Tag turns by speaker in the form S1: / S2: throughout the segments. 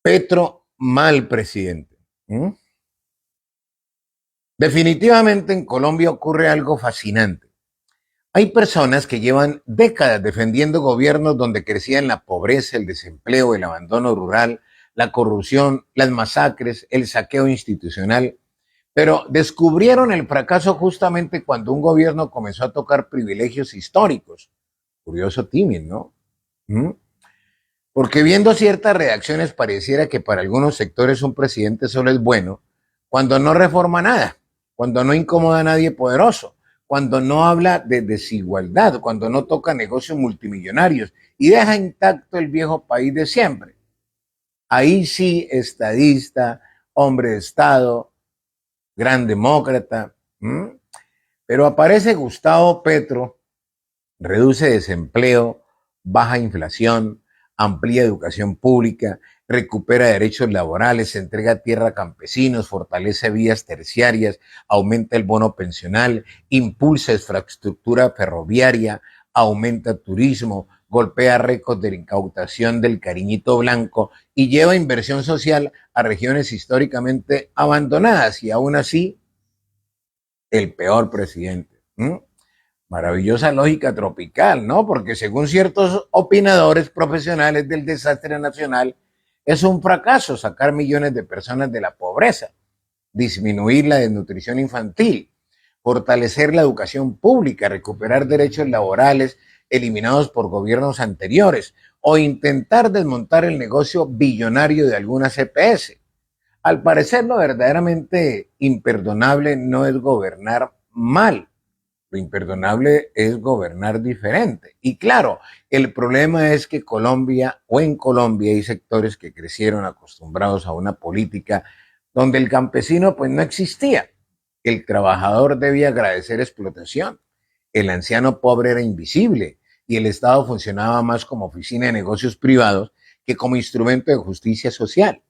S1: Petro, mal presidente. ¿Mm? Definitivamente en Colombia ocurre algo fascinante. Hay personas que llevan décadas defendiendo gobiernos donde crecían la pobreza, el desempleo, el abandono rural, la corrupción, las masacres, el saqueo institucional, pero descubrieron el fracaso justamente cuando un gobierno comenzó a tocar privilegios históricos. Curioso tímido, ¿no? ¿Mm? Porque viendo ciertas reacciones pareciera que para algunos sectores un presidente solo es bueno cuando no reforma nada, cuando no incomoda a nadie poderoso, cuando no habla de desigualdad, cuando no toca negocios multimillonarios y deja intacto el viejo país de siempre. Ahí sí, estadista, hombre de Estado, gran demócrata. ¿M? Pero aparece Gustavo Petro, reduce desempleo, baja inflación, amplía educación pública, recupera derechos laborales, entrega tierra a campesinos, fortalece vías terciarias, aumenta el bono pensional, impulsa infraestructura ferroviaria, aumenta turismo, golpea récords de incautación del cariñito blanco y lleva inversión social a regiones históricamente abandonadas y aún así el peor presidente. ¿Mm? Maravillosa lógica tropical, ¿no? Porque según ciertos opinadores profesionales del desastre nacional, es un fracaso sacar millones de personas de la pobreza, disminuir la desnutrición infantil, fortalecer la educación pública, recuperar derechos laborales eliminados por gobiernos anteriores o intentar desmontar el negocio billonario de algunas EPS. Al parecer, lo verdaderamente imperdonable no es gobernar mal, lo imperdonable es gobernar diferente. Y claro, el problema es que Colombia o en Colombia hay sectores que crecieron acostumbrados a una política donde el campesino pues no existía. El trabajador debía agradecer explotación. El anciano pobre era invisible y el Estado funcionaba más como oficina de negocios privados que como instrumento de justicia social.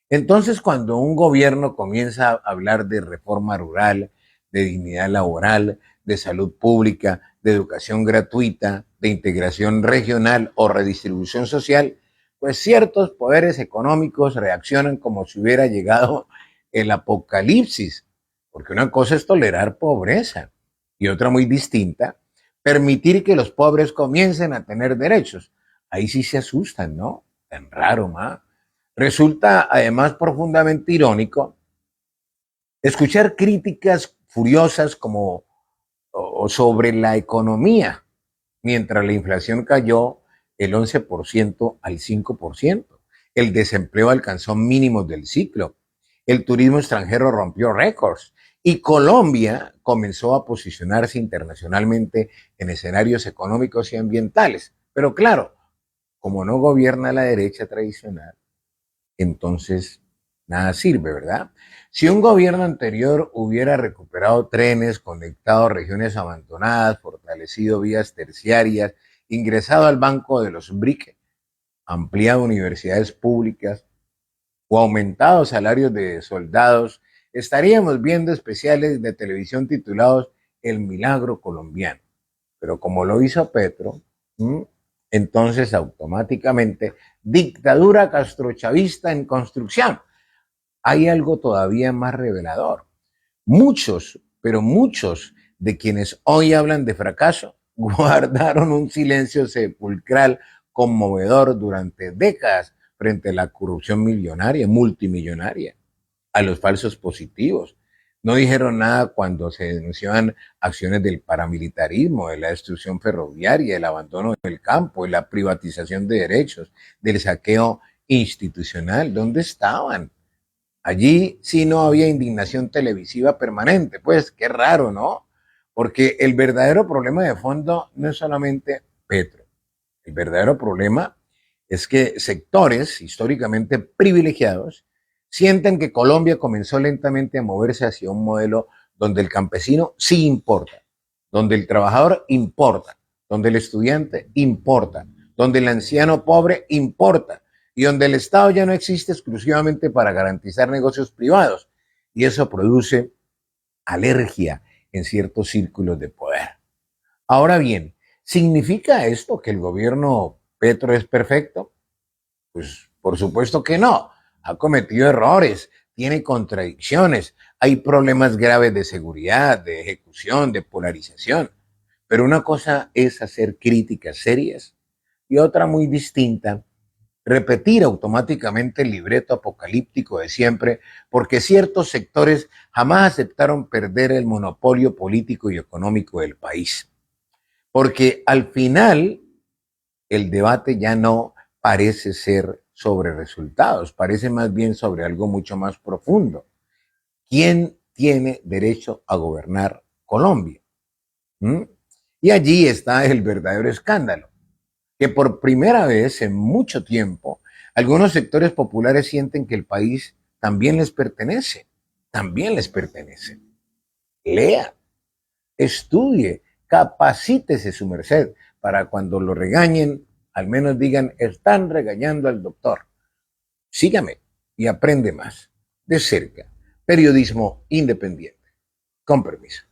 S1: Entonces, cuando un gobierno comienza a hablar de reforma rural, de dignidad laboral, de salud pública, de educación gratuita, de integración regional o redistribución social, pues ciertos poderes económicos reaccionan como si hubiera llegado el apocalipsis, porque una cosa es tolerar pobreza y otra muy distinta, permitir que los pobres comiencen a tener derechos. Ahí sí se asustan, ¿no? Tan raro, ¿ma? Resulta además profundamente irónico escuchar críticas furiosas como o sobre la economía, mientras la inflación cayó el 11% al 5%, el desempleo alcanzó mínimos del ciclo, el turismo extranjero rompió récords y Colombia comenzó a posicionarse internacionalmente en escenarios económicos y ambientales. Pero claro, como no gobierna la derecha tradicional, entonces nada sirve, ¿verdad? Si un gobierno anterior hubiera recuperado trenes, conectado regiones abandonadas, fortalecido vías terciarias, ingresado al banco de los BRIC, ampliado universidades públicas o aumentado salarios de soldados, estaríamos viendo especiales de televisión titulados El Milagro Colombiano. Pero como lo hizo Petro, entonces automáticamente dictadura castrochavista en construcción. Hay algo todavía más revelador. Muchos, pero muchos de quienes hoy hablan de fracaso guardaron un silencio sepulcral conmovedor durante décadas frente a la corrupción millonaria, multimillonaria, a los falsos positivos. No dijeron nada cuando se denunciaban acciones del paramilitarismo, de la destrucción ferroviaria, el abandono del campo, de la privatización de derechos, del saqueo institucional. ¿Dónde estaban? Allí sí no había indignación televisiva permanente. Pues qué raro, ¿no? Porque el verdadero problema de fondo no es solamente Petro. El verdadero problema es que sectores históricamente privilegiados sienten que Colombia comenzó lentamente a moverse hacia un modelo donde el campesino sí importa, donde el trabajador importa, donde el estudiante importa, donde el anciano pobre importa y donde el Estado ya no existe exclusivamente para garantizar negocios privados. Y eso produce alergia en ciertos círculos de poder. Ahora bien, ¿significa esto que el gobierno Petro es perfecto? Por supuesto que no. Ha cometido errores, tiene contradicciones, hay problemas graves de seguridad, de ejecución, de polarización. Pero una cosa es hacer críticas serias y otra muy distinta, repetir automáticamente el libreto apocalíptico de siempre, porque ciertos sectores jamás aceptaron perder el monopolio político y económico del país. Porque al final el debate ya no parece ser sobre resultados, parece más bien sobre algo mucho más profundo. ¿Quién tiene derecho a gobernar Colombia? ¿Mm? Y allí está el verdadero escándalo, que por primera vez en mucho tiempo algunos sectores populares sienten que el país también les pertenece. Lea, estudie, capacítese su merced para cuando lo regañen, al menos digan, están regañando al doctor. Sígame y aprende más de cerca. Periodismo independiente. Con permiso.